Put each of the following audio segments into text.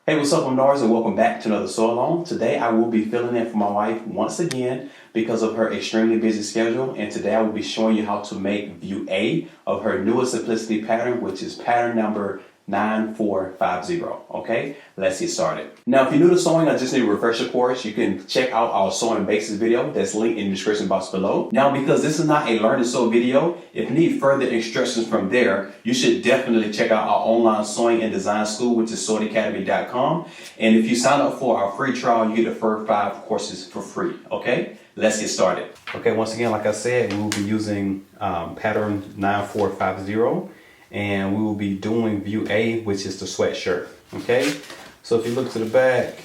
Hey, what's up? I'm Norris and welcome back to another sew along. Today I will be filling in for my wife once again because of her extremely busy schedule, and today I will be showing you how to make view A of her newest simplicity pattern, which is pattern number 9450. Okay, let's get started. Now, if you're new to sewing, I just need a refresher course. You can check out our sewing basics video that's linked in the description box below. Now, because this is not a learn to sew video, if you need further instructions from there, you should definitely check out our online sewing and design school, which is sewingacademy.com. And if you sign up for our free trial, you get the first 5 courses for free. Okay, let's get started. Okay, once again, like I said, we will be using pattern 9450. And we will be doing view A, which is the sweatshirt. Okay, so if you look to the back,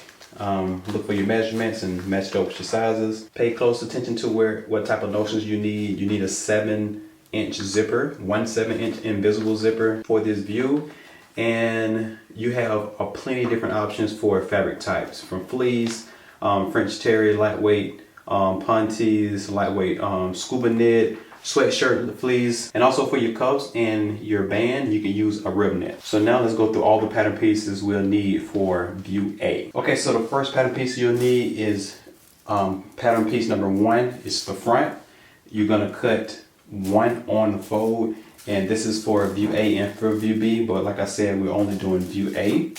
look for your measurements and match it up with your sizes. Pay close attention to what type of notions you need. You need a 7-inch zipper, 1 7-inch invisible zipper for this view, and you have plenty of different options for fabric types, from fleece, French terry, lightweight pontees, lightweight scuba knit, sweatshirt fleece, and also for your cuffs and your band you can use a rib knit. So now let's go through all the pattern pieces we'll need for view A. Okay, so the first pattern piece you'll need is pattern piece number 1. It's the front. You're gonna cut 1 on the fold, and this is for view A and for view B, but like I said, we're only doing view A.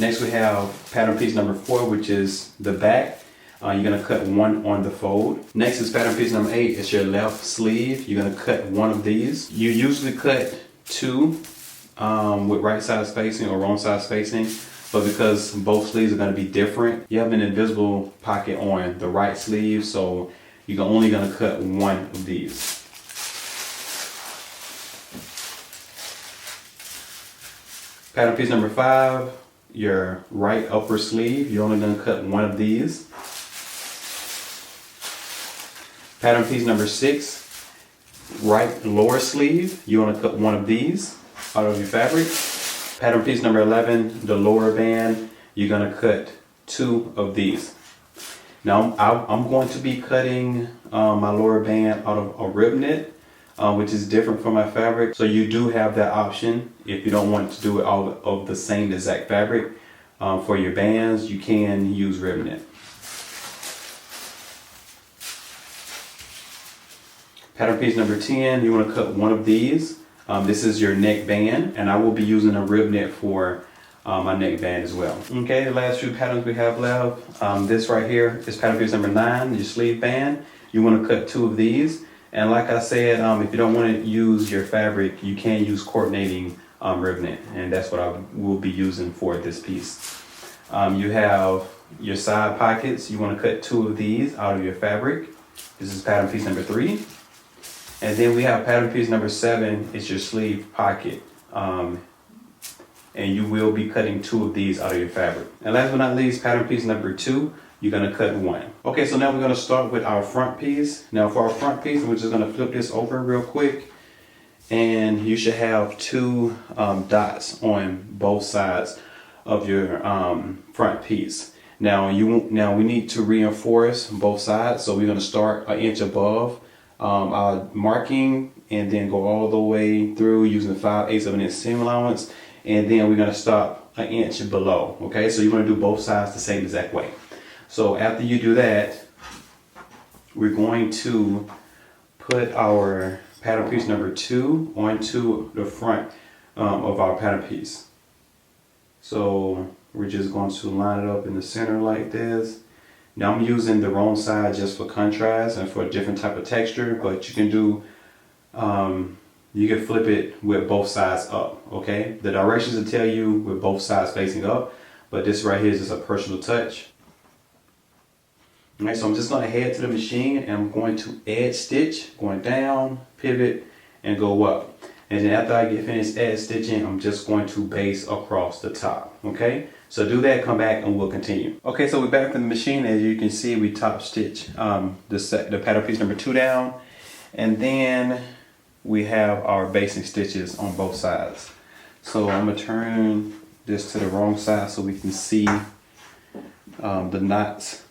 Next we have pattern piece number 4, which is the back. You're going to cut 1 on the fold. Next is pattern piece number 8. It's your left sleeve. You're going to cut 1 of these. You usually cut 2 with right side spacing or wrong side spacing, but because both sleeves are going to be different, you have an invisible pocket on the right sleeve, so you're only going to cut 1 of these. Pattern piece number 5, your right upper sleeve. You're only going to cut 1 of these. Pattern piece number 6, right lower sleeve. You want to cut 1 of these out of your fabric. Pattern piece number 11, the lower band. You're going to cut 2 of these. Now I'm going to be cutting my lower band out of a rib knit, which is different from my fabric. So you do have that option if you don't want to do it all of the same exact fabric. For your bands, you can use rib knit. Pattern piece number 10, you want to cut 1 of these. This is your neck band, and I will be using a rib knit for my neck band as well. Okay, the last few patterns we have left. This right here is pattern piece number 9, your sleeve band. You want to cut 2 of these. And like I said, if you don't want to use your fabric, you can use coordinating rib knit, and that's what I will be using for this piece. You have your side pockets. You want to cut 2 of these out of your fabric. This is pattern piece number 3. And then we have pattern piece number 7, it's your sleeve pocket. And you will be cutting 2 of these out of your fabric. And last but not least, pattern piece number 2, you're gonna cut 1. Okay, so now we're gonna start with our front piece. Now for our front piece, we're just gonna flip this over real quick. And you should have 2 dots on both sides of your front piece. Now we need to reinforce both sides, so we're gonna start an inch above our marking and then go all the way through using the 5/8 of an inch seam allowance, and then we're going to stop an inch below. Okay, so you're going to do both sides the same exact way. So after you do that, we're going to put our pattern piece number 2 onto the front of our pattern piece. So we're just going to line it up in the center like this. Now I'm using the wrong side just for contrast and for a different type of texture, but you can do, you can flip it with both sides up, okay? The directions will tell you with both sides facing up, but this right here is just a personal touch. All right, so I'm just gonna head to the machine and I'm going to edge stitch, going down, pivot, and go up. And then after I get finished edge stitching, I'm just going to base across the top, okay? So do that, come back, and we'll continue. Okay, so we're back from the machine. As you can see, we top stitch the pattern piece number 2 down, and then we have our basting stitches on both sides. So I'm gonna turn this to the wrong side so we can see the knots.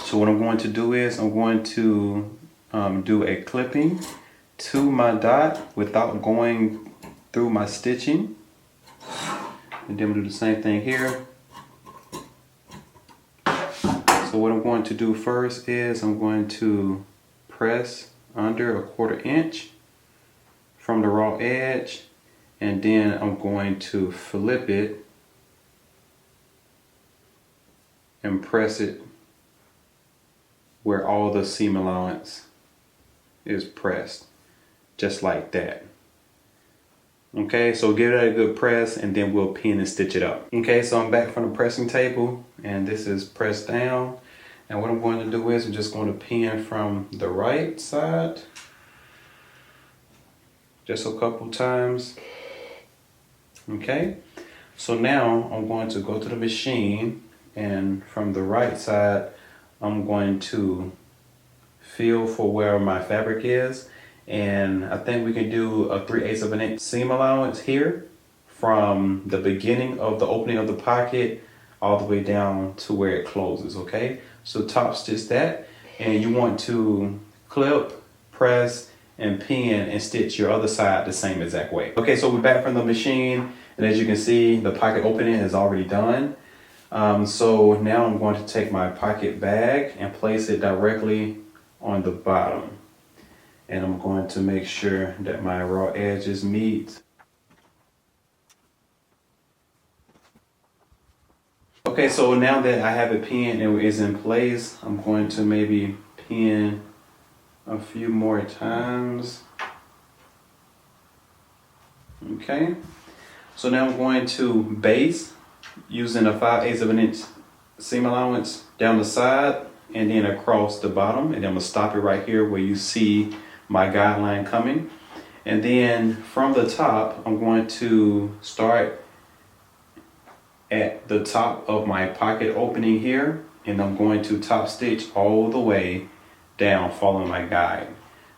So what I'm going to do is I'm going to do a clipping to my dot without going through my stitching. and then we'll do the same thing here. So what I'm going to do first is I'm going to press under a 1/4 inch from the raw edge, and then I'm going to flip it and press it where all the seam allowance is pressed, just like that. Okay, so give it a good press and then we'll pin and stitch it up. Okay, so I'm back from the pressing table and this is pressed down. And what I'm going to do is I'm just going to pin from the right side just a couple times. Okay, so now I'm going to go to the machine, and from the right side I'm going to feel for where my fabric is, and I think we can do a 3/8 of an inch seam allowance here from the beginning of the opening of the pocket all the way down to where it closes. Okay, so top stitch that, and you want to clip, press, and pin and stitch your other side the same exact way. Okay, so we're back from the machine, and as you can see, the pocket opening is already done. So now I'm going to take my pocket bag and place it directly on the bottom, and I'm going to make sure that my raw edges meet. Okay, so now that I have it pinned and it is in place, I'm going to maybe pin a few more times. Okay, so now I'm going to base using a 5/8 of an inch seam allowance down the side and then across the bottom, and then I'm gonna stop it right here where you see my guideline coming. And then from the top, I'm going to start at the top of my pocket opening here, and I'm going to top stitch all the way down following my guide.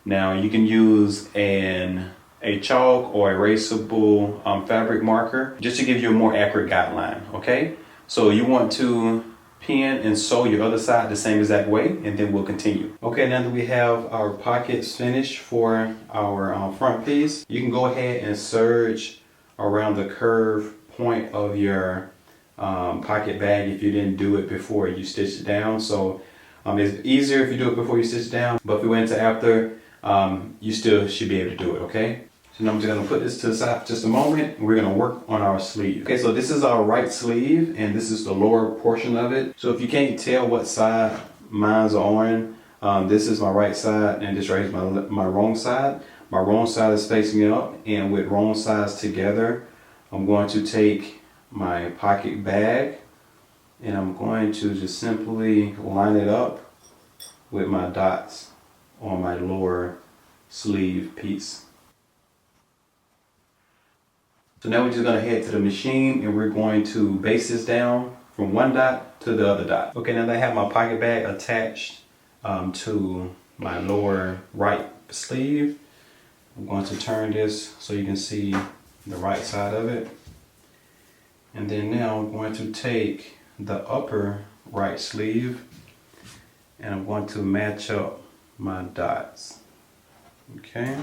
Now you can use a chalk or erasable fabric marker just to give you a more accurate guideline. Okay, so you want to pin and sew your other side the same exact way, and then we'll continue. Okay, now that we have our pockets finished for our front piece, you can go ahead and serge around the curve point of your pocket bag if you didn't do it before you stitched it down. So it's easier if you do it before you stitch it down, but if you went into after, you still should be able to do it. Okay, so now I'm just going to put this to the side for just a moment, and we're going to work on our sleeve. Okay, so this is our right sleeve, and this is the lower portion of it. So if you can't tell what side mine's on, this is my right side, and this right here is my wrong side. My wrong side is facing up, and with wrong sides together, I'm going to take my pocket bag, and I'm going to just simply line it up with my dots on my lower sleeve piece. So now we're just going to head to the machine, and we're going to base this down from one dot to the other dot. Okay, now that I have my pocket bag attached to my lower right sleeve, I'm going to turn this so you can see the right side of it. And then now I'm going to take the upper right sleeve, and I'm going to match up my dots. Okay.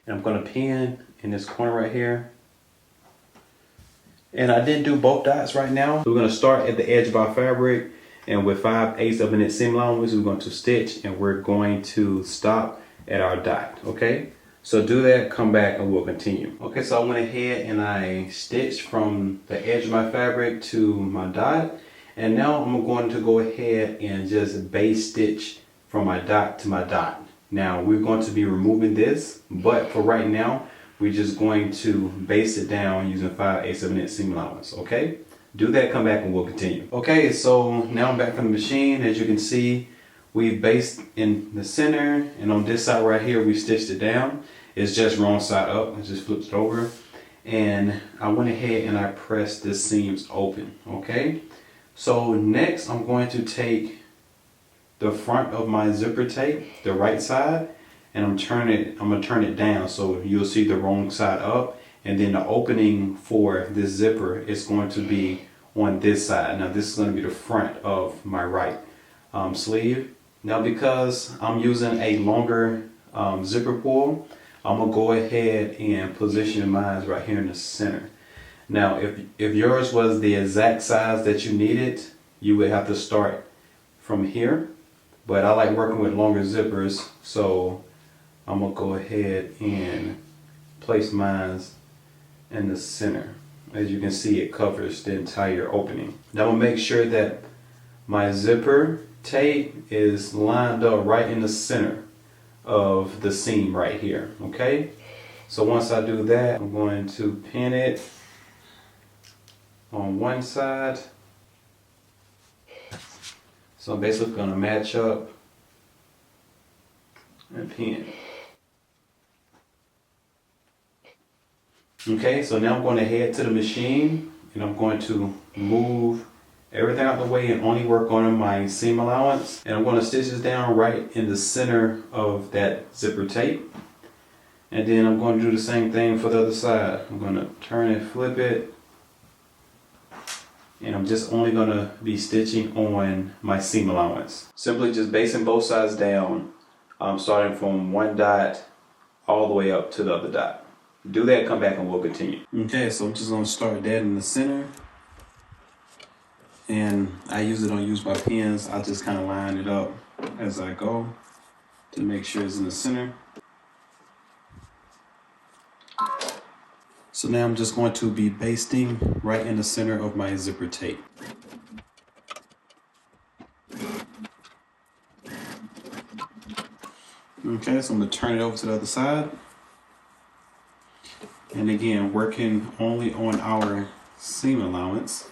And I'm going to pin in this corner right here. And I didn't do both dots right now. So we're going to start at the edge of our fabric, and with 5/8 of an inch seam allowance, we're going to stitch, and we're going to stop at our dot. Okay, so do that, come back, and we'll continue. Okay, so I went ahead and I stitched from the edge of my fabric to my dot, and now I'm going to go ahead and just base stitch from my dot to my dot. Now we're going to be removing this, but for right now we're just going to base it down using 5/8 of an inch seam allowance. Okay, do that, come back, and we'll continue. Okay, so now I'm back from the machine. As you can see, we've based in the center, and on this side right here we stitched it down. It's just wrong side up. I just flipped it over, and I went ahead and I pressed the seams open. Okay, so next I'm going to take the front of my zipper tape, the right side, and I'm gonna turn it down so you'll see the wrong side up, and then the opening for this zipper is going to be on this side. Now this is going to be the front of my right sleeve. Now because I'm using a longer zipper pull, I'm gonna go ahead and position mine right here in the center. Now, if yours was the exact size that you needed, you would have to start from here. But I like working with longer zippers, so I'm gonna go ahead and place mine in the center. As you can see, it covers the entire opening. Now I'm gonna make sure that my zipper tape is lined up right in the center of the seam right here, okay? So once I do that, I'm going to pin it on one side. So I'm basically gonna match up and pin. Okay, so now I'm going to head to the machine and I'm going to move everything out of the way and only work on my seam allowance. And I'm going to stitch this down right in the center of that zipper tape. And then I'm going to do the same thing for the other side. I'm going to turn and flip it. And I'm just only going to be stitching on my seam allowance. Simply just basting both sides down, starting from one dot all the way up to the other dot. Do that, come back and we'll continue. Okay, so I'm just gonna start that in the center. And I usually don't use my pins. I just kind of line it up as I go to make sure it's in the center. So now I'm just going to be basting right in the center of my zipper tape. Okay, so I'm gonna turn it over to the other side. And again, working only on our seam allowance.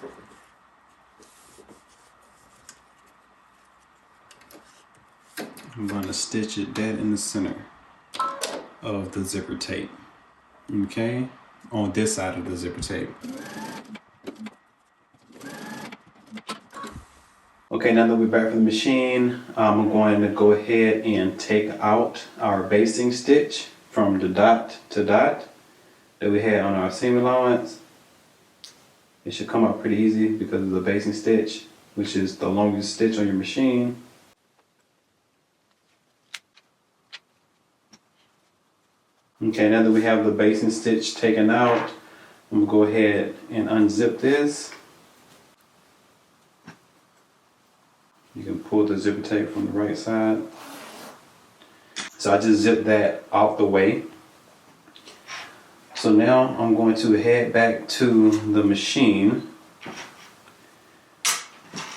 I'm going to stitch it dead in the center of the zipper tape. Okay, on this side of the zipper tape. Okay, now that we're back from the machine, I'm going to go ahead and take out our basting stitch from the dot to dot that we had on our seam allowance. It should come out pretty easy because of the basting stitch, which is the longest stitch on your machine. Okay, now that we have the basting stitch taken out, I'm gonna go ahead and unzip this. You can pull the zipper tape from the right side. So I just zipped that out the way. So now I'm going to head back to the machine.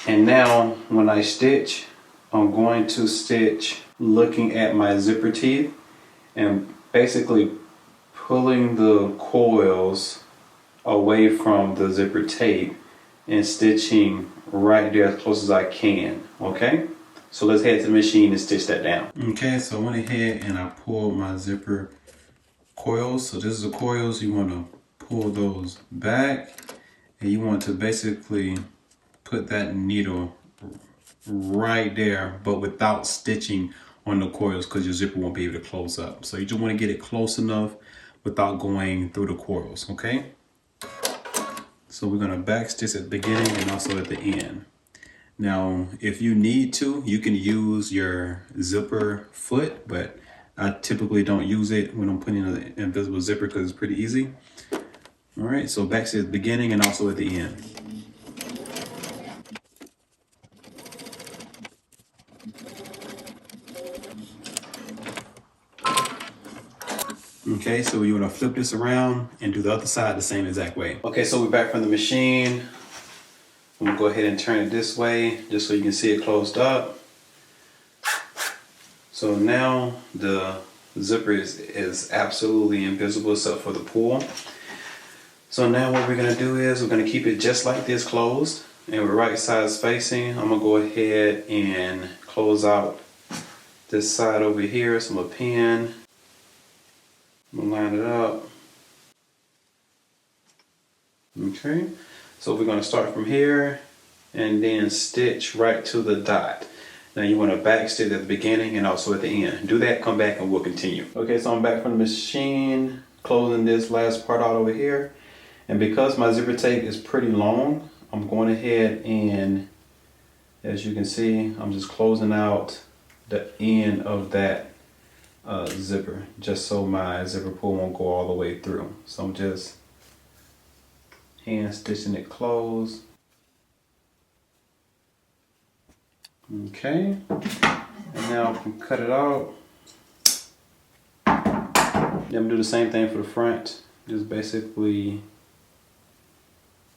And now when I stitch, I'm going to stitch looking at my zipper teeth and basically pulling the coils away from the zipper tape and stitching right there as close as I can, okay? So let's head to the machine and stitch that down. Okay, so I went ahead and I pulled my zipper coils. So this is the coils. You want to pull those back and you want to basically put that needle right there, but without stitching on the coils because your zipper won't be able to close up. So you just want to get it close enough without going through the coils, okay? So we're going to back stitch at the beginning and also at the end. Now, if you need to, you can use your zipper foot, but I typically don't use it when I'm putting an invisible zipper because it's pretty easy. All right, so back stitch at the beginning and also at the end. Okay, so you want to flip this around and do the other side the same exact way. Okay, so we're back from the machine. I'm gonna go ahead and turn it this way just so you can see it closed up. So now the zipper is absolutely invisible except for the pull. So now what we're gonna do is we're gonna keep it just like this closed and with right side spacing. I'm gonna go ahead and close out this side over here. So I'm gonna pin. I'm gonna line it up. Okay, so we're gonna start from here and then stitch right to the dot. Now you want to back stitch at the beginning and also at the end. Do that, come back and we'll continue. Okay, so I'm back from the machine, closing this last part out over here. And because my zipper tape is pretty long, I'm going ahead and, as you can see, I'm just closing out the end of that zipper, just so my zipper pull won't go all the way through. So I'm just hand stitching it closed. Okay, and now I can cut it out. Then I'm gonna do the same thing for the front. Just basically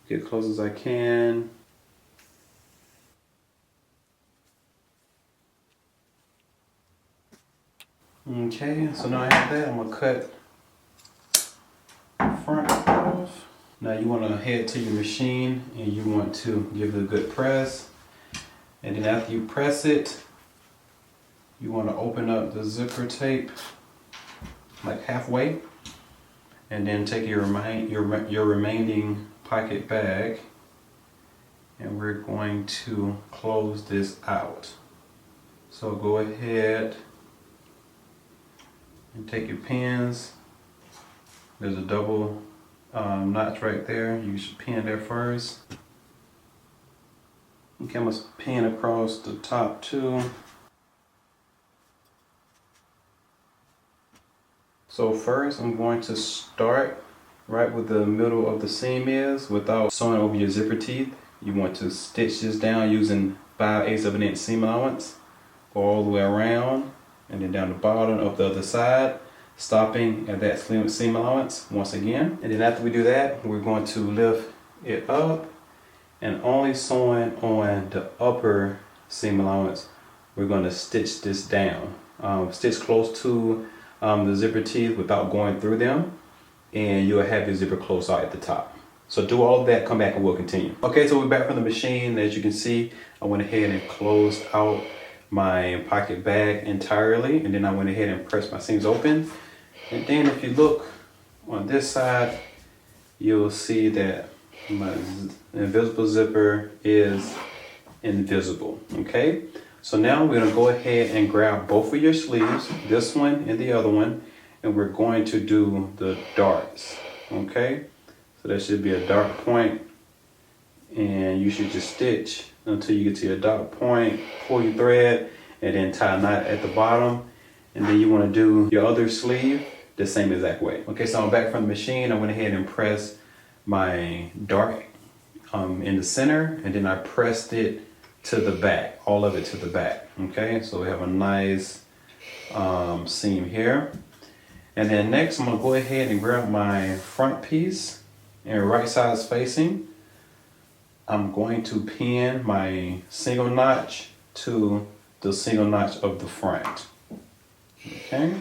get close as I can. Okay, so now I have that. I'm gonna cut the front off. Now you want to head to your machine and you want to give it a good press. And then after you press it, you want to open up the zipper tape like halfway, and then take your remaining pocket bag, and we're going to close this out. So go ahead and take your pins. There's a double notch right there. You should pin there first. Okay, I'm gonna pin across the top too. So first I'm going to start right where the middle of the seam is without sewing over your zipper teeth. You want to stitch this down using 5/8 of an inch seam allowance. Go all the way around and then down the bottom of the other side, stopping at that seam allowance once again. And then after we do that, we're going to lift it up and only sewing on the upper seam allowance, we're going to stitch this down. Stitch close to the zipper teeth without going through them, and you'll have your zipper close out at the top. So do all of that, come back and we'll continue. Okay, so we're back from the machine. As you can see, I went ahead and closed out my pocket bag entirely, and then I went ahead and pressed my seams open. And then if you look on this side, you'll see that my invisible zipper is invisible. Okay, so now we're gonna go ahead and grab both of your sleeves, this one and the other one, and we're going to do the darts. Okay, so that should be a dart point, and you should just stitch until you get to your dot point, pull your thread, and then tie a knot at the bottom. And then you want to do your other sleeve the same exact way. Okay, so I'm back from the machine. I went ahead and pressed my dart in the center, and then I pressed it to the back, all of it to the back. Okay, so we have a nice seam here. And then next I'm gonna go ahead and grab my front piece and right sides facing. I'm going to pin my single notch to the single notch of the front. Okay.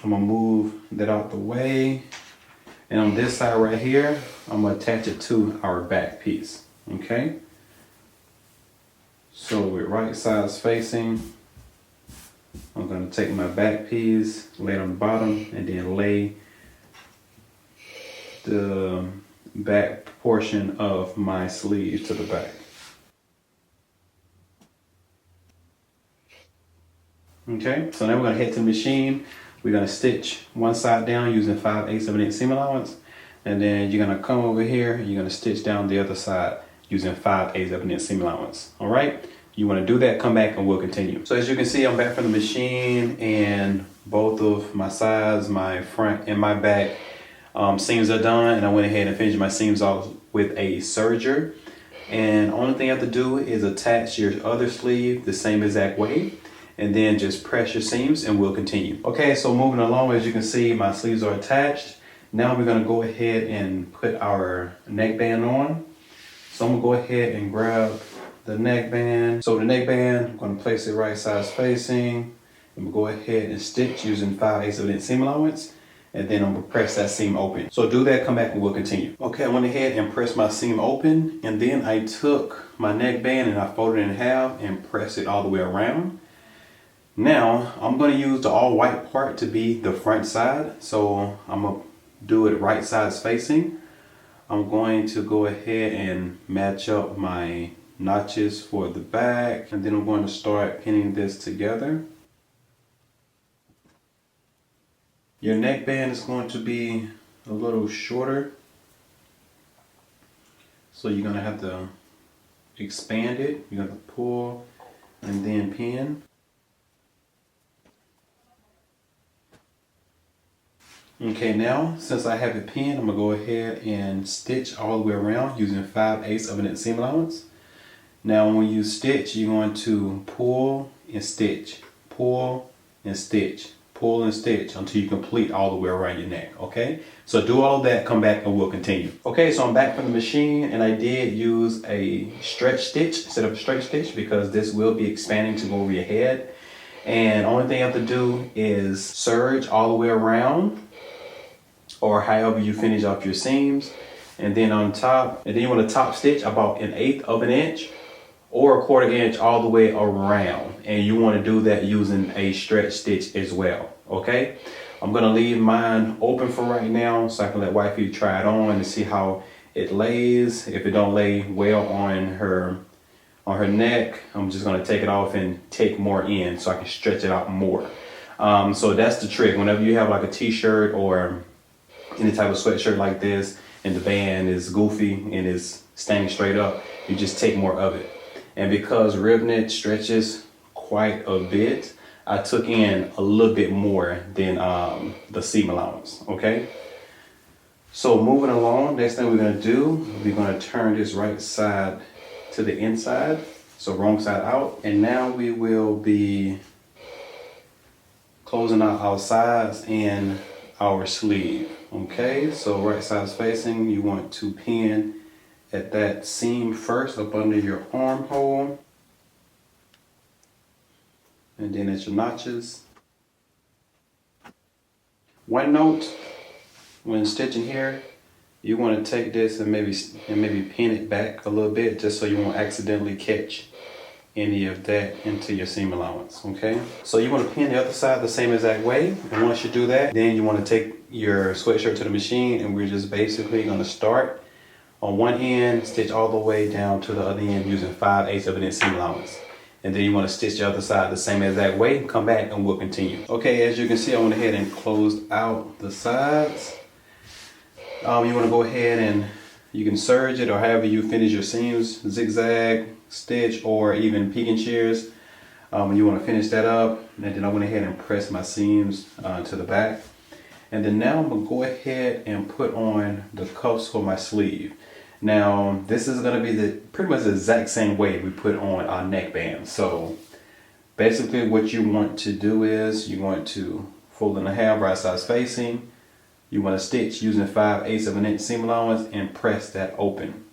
I'm gonna move that out the way. And on this side right here, I'm gonna attach it to our back piece. Okay. So with right sides facing, I'm gonna take my back piece, lay it on the bottom, and then lay the back portion of my sleeve to the back. Okay, so now we're gonna head to the machine. We're gonna stitch one side down using 5/8 of an inch seam allowance, and then you're gonna come over here and you're gonna stitch down the other side using 5/8 of an inch seam allowance. All right, you wanna do that, come back and we'll continue. So as you can see, I'm back from the machine, and both of my sides, my front and my back seams are done, and I went ahead and finished my seams off with a serger. And only thing you have to do is attach your other sleeve the same exact way, and then just press your seams and we'll continue. Okay, so moving along, as you can see, my sleeves are attached. Now we're gonna go ahead and put our neckband on. So I'm gonna go ahead and grab the neckband. So the neckband, I'm gonna place it right sides facing. I'm gonna go ahead and stitch using 5/8 of an inch seam allowance, and then I'm gonna press that seam open. So do that, come back and we'll continue. Okay, I went ahead and pressed my seam open, and then I took my neckband and I folded it in half and pressed it all the way around. Now, I'm going to use the all white part to be the front side. So I'm going to do it right sides facing. I'm going to go ahead and match up my notches for the back. And then I'm going to start pinning this together. Your neckband is going to be a little shorter. So you're going to have to expand it. You're going to pull and then pin. Okay, now since I have it pinned, I'm going to go ahead and stitch all the way around using 5/8 of an inch seam allowance. Now when you stitch, you're going to pull and stitch, pull and stitch, pull and stitch until you complete all the way around your neck, okay? So do all of that, come back and we'll continue. Okay, so I'm back from the machine and I did use a stretch stitch instead of a straight stitch because this will be expanding to go over your head. And only thing you have to do is serge all the way around or however you finish off your seams. And then on top, and then you want to top stitch about 1/8 of an inch or 1/4 inch all the way around, and you want to do that using a stretch stitch as well. Okay, I'm gonna leave mine open for right now so I can let wifey try it on and see how it lays. If it don't lay well on her neck, I'm just gonna take it off and take more in so I can stretch it out more. So that's the trick. Whenever you have like a t-shirt or any type of sweatshirt like this and the band is goofy and is standing straight up, you just take more of it. And because rib knit stretches quite a bit, I took in a little bit more than the seam allowance, okay? So moving along, next thing we're gonna do, we're gonna turn this right side to the inside, so wrong side out. And now we will be closing out our sides and our sleeve, okay? So right side is facing, you want to pin at that seam first up under your armhole, and then at your notches. One note when stitching here, you want to take this and maybe pin it back a little bit just so you won't accidentally catch any of that into your seam allowance, okay? So you want to pin the other side the same exact way, and once you do that, then you want to take your sweatshirt to the machine, and we're just basically going to start on one end, stitch all the way down to the other end using 5/8 of an inch seam allowance. And then you want to stitch the other side the same exact way, come back and we'll continue. Okay, as you can see, I went ahead and closed out the sides. You want to go ahead and you can serge it or however you finish your seams, zigzag, stitch, or even peek and shears. You want to finish that up, and then I went ahead and pressed my seams to the back. And then now I'm going to go ahead and put on the cuffs for my sleeve. Now this is going to be pretty much the exact same way we put on our neckband. So basically what you want to do is you want to fold in half, right sides facing. You want to stitch using 5/8 of an inch seam allowance and press that open.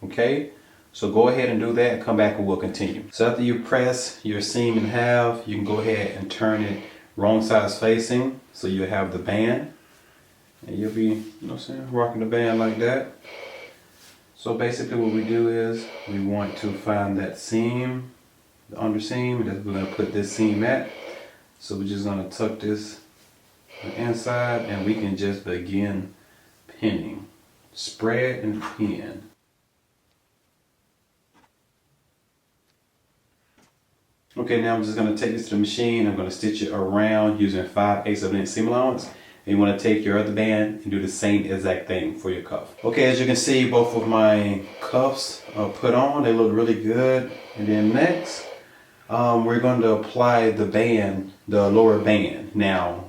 Okay, so go ahead and do that, come back and we'll continue. So after you press your seam in half, you can go ahead and turn it wrong sides facing, so you have the band, and you'll be, you know what I'm saying, rocking the band like that. So basically what we do is we want to find that seam, the underseam that we're going to put this seam at. So we're just going to tuck this on the inside and we can just begin pinning. Spread and pin. Okay, now I'm just going to take this to the machine. I'm going to stitch it around using 5/8 of an inch seam allowance. And you want to take your other band and do the same exact thing for your cuff. Okay, as you can see, both of my cuffs are put on. They look really good. And then next, we're going to apply the band, the lower band. Now,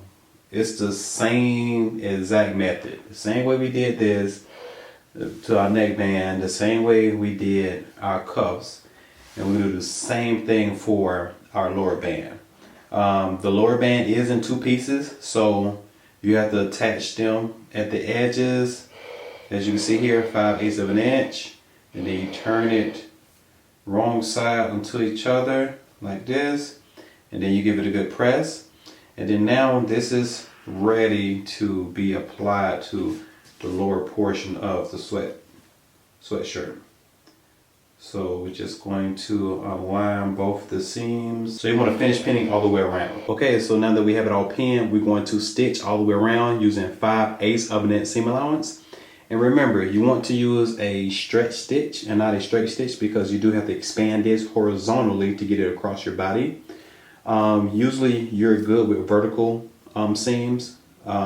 it's the same exact method. The same way we did this to our neckband, the same way we did our cuffs. And we do the same thing for our lower band. The lower band is in 2 pieces, so you have to attach them at the edges, as you can see here, 5/8 of an inch, and then you turn it wrong side onto each other like this, and then you give it a good press, and then now this is ready to be applied to the lower portion of the sweatshirt. So we're just going to align both the seams. So you want to finish pinning all the way around. Okay, so now that we have it all pinned, we're going to stitch all the way around using 5/8 of an inch seam allowance. And remember, you want to use a stretch stitch and not a straight stitch because you do have to expand this horizontally to get it across your body. Usually you're good with vertical seams.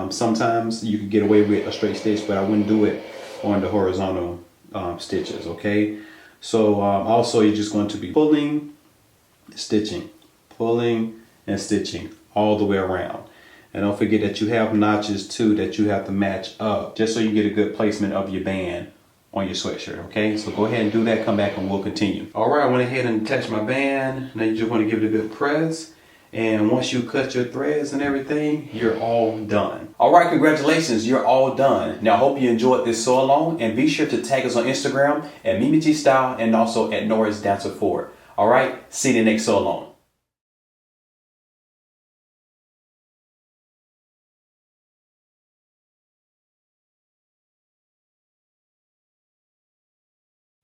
Sometimes you can get away with a straight stitch, but I wouldn't do it on the horizontal stitches, okay? So also you're just going to be pulling, stitching, pulling and stitching all the way around. And don't forget that you have notches too that you have to match up just so you get a good placement of your band on your sweatshirt. Okay, so go ahead and do that, come back and we'll continue. All right, I went ahead and attached my band. Now you just want to give it a good press. And once you cut your threads and everything, you're all done. All right, congratulations, you're all done. Now I hope you enjoyed this sew along, and be sure to tag us on Instagram at Mimi G Style and also at Norris D Ford. All right, see you in the next sew along.